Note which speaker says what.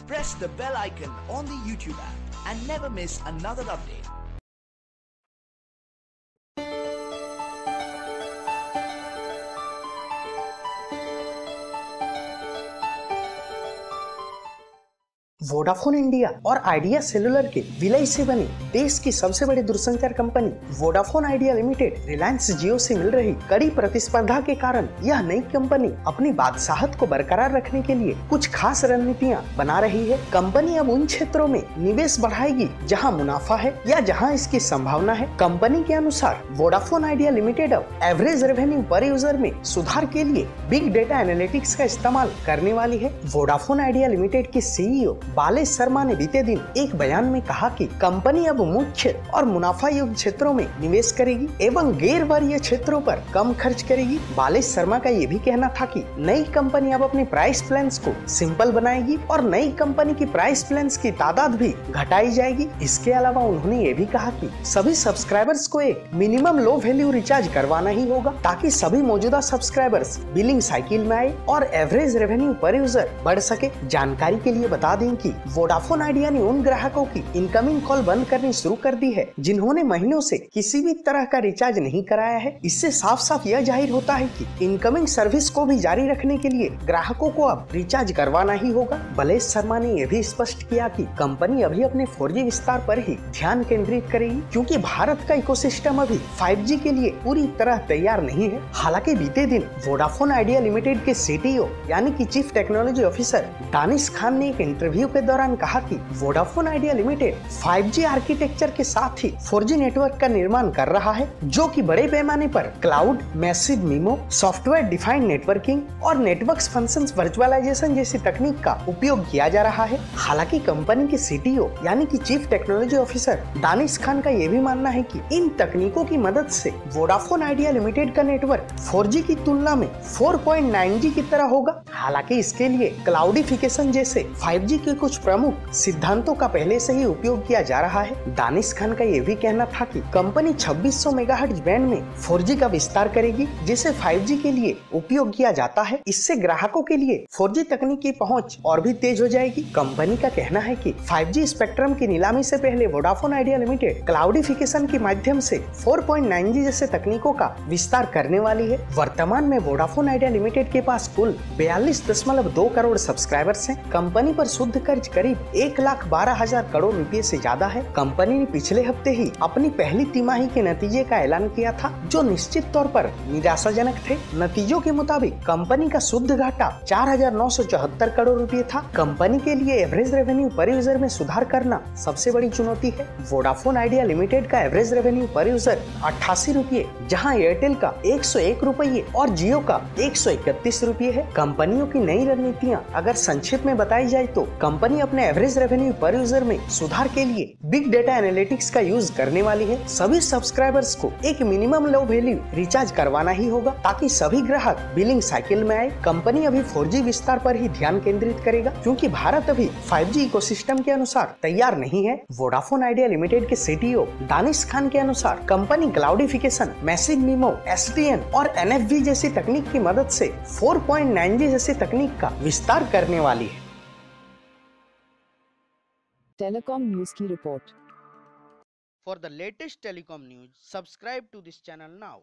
Speaker 1: Press the bell icon on the YouTube app and never miss another update.
Speaker 2: Vodafone India और Idea cellular के विलय से बनी देश की सबसे बड़ी दूरसंचार company Vodafone Idea limited Reliance Jio से मिल रही कड़ी प्रतिस्पर्धा के कारण यह नई कंपनी अपनी बादशाहत को बरकरार रखने के लिए कुछ खास रणनीतियां बना रही है। कंपनी अब उन क्षेत्रों में निवेश बढ़ाएगी जहां मुनाफा है या जहां इसकी संभावना है। कंपनी के अनुसार वोडाफोन आइडिया लिमिटेड अब एवरेज रेवेन्यू पर यूजर में सुधार के लिए बिग डेटा एनालिटिक्स का इस्तेमाल करने वाली है। वोडाफोन आइडिया लिमिटेड के सीईओ बालेश शर्मा ने बीते दिन एक बयान में कहा कि कंपनी अब मुख्य और मुनाफा युक्त क्षेत्रों में निवेश करेगी एवं गैर वरीय क्षेत्रों पर कम खर्च करेगी। बालेश शर्मा का ये भी कहना था कि नई कंपनी अब अपने प्राइस प्लान्स को सिंपल बनाएगी और नई कंपनी की प्राइस प्लान्स की तादाद भी घटाई जाएगी। इसके अलावा उन्होंने ये भी कहा कि सभी सब्सक्राइबर्स को एक मिनिमम लो वैल्यू रिचार्ज करवाना ही होगा ताकि सभी मौजूदा सब्सक्राइबर्स बिलिंग साइकिल में आए और एवरेज रेवेन्यू पर यूजर बढ़ सके। जानकारी के लिए बता दें कि वोडाफोन आइडिया ने उन ग्राहकों की इनकमिंग कॉल बंद करनी शुरू कर दी है जिन्होंने महीनों से किसी भी तरह का रिचार्ज नहीं कराया है। इससे साफ साफ यह जाहिर होता है कि इनकमिंग सर्विस को भी जारी रखने के लिए ग्राहकों को अब रिचार्ज करवाना ही होगा। बालेश शर्मा ने यह भी स्पष्ट किया कि कंपनी अभी अपने 4G विस्तार पर ही ध्यान केंद्रित करेगी क्योंकि भारत का इकोसिस्टम अभी 5G के लिए पूरी तरह तैयार नहीं है। हालांकि बीते दिन वोडाफोन आइडिया लिमिटेड के CTO यानी कि chief technology officer Danish Khan ने एक इंटरव्यू के दौरान कहा कि Vodafone Idea limited 5G architecture के साथ ही 4G नेटवर्क का निर्माण कर रहा है जो कि बड़े पैमाने पर cloud, massive MIMO, software defined networking और नेटवर्क फंक्शंस वर्चुअलाइजेशन जैसी तकनीक का उपयोग किया जा रहा है। हालांकि कंपनी के CTO यानी कि chief technology officer Danish Khan का यह भी मानना है कि इन तकनीकों की मदद से वोडाफोन आइडिया लिमिटेड का नेटवर्क 4G की तुलना में 4.9G की तरह होगा। हालांकि इसके लिए क्लाउडिफिकेशन जैसे 5G के कुछ प्रमुख सिद्धांतों का पहले से ही उपयोग किया जा रहा है। दानिश खान का यह भी कहना था कि कंपनी 2600 मेगाहर्ट्ज बैंड में 4G का विस्तार करेगी जिसे 5G के लिए उपयोग किया जाता है। इससे ग्राहकों के लिए 4G तकनीक की पहुंच और भी तेज हो जाएगी। कंपनी का कहना है कि 5G स्पेक्ट्रम की नीलामी से पहले वोडाफोन आइडिया लिमिटेड क्लाउडिफिकेशन के माध्यम से 4.9G जैसे तकनीकों का विस्तार करने वाली है। वर्तमान में वोडाफोन आइडिया लिमिटेड के पास कुल 42.2 करोड़ सब्सक्राइबर्स हैं। कंपनी पर शुद्ध कर्ज करीब 1,12,000 करोड़ रुपए से ज्यादा है। कंपनी ने पिछले हफ्ते ही अपनी पहली तिमाही के नतीजे का ऐलान किया था जो निश्चित तौर पर निराशाजनक थे। नतीजों के मुताबिक कंपनी का शुद्ध घाटा 4,974 करोड़ रुपए था। कंपनी के लिए एवरेज रेवेन्यू पर यूजर में सुधार करना सबसे बड़ी चुनौती है। वोडाफोन आइडिया लिमिटेड का एवरेज रेवेन्यू पर यूजर 88 रुपए जहाँ एयरटेल का 101 रुपये और जियो का 131 रुपये है। कंपनियों की नई रणनीतियाँ अगर संक्षिप्त में बताई जाए तो कंपनी अपने एवरेज रेवेन्यू पर यूजर में सुधार के लिए बिग डेटा एनालिटिक्स का यूज करने वाली है। सभी सब्सक्राइबर्स को एक मिनिमम लो वैल्यू रिचार्ज करवाना ही होगा ताकि सभी ग्राहक बिलिंग साइकिल में आए। कंपनी अभी 4G विस्तार पर ही ध्यान केंद्रित करेगा क्योंकि भारत अभी 5G इकोसिस्टम के अनुसार तैयार नहीं है। वोडाफोन आइडिया लिमिटेड के CTO दानिश खान के अनुसार कंपनी क्लाउडिफिकेशन, मैसिव मिमो, SDN और NFV जैसी तकनीक की मदद से 4.9G जैसी तकनीक का विस्तार करने वाली है।
Speaker 3: Telecom News की report.
Speaker 4: For the latest telecom news, subscribe to this channel now.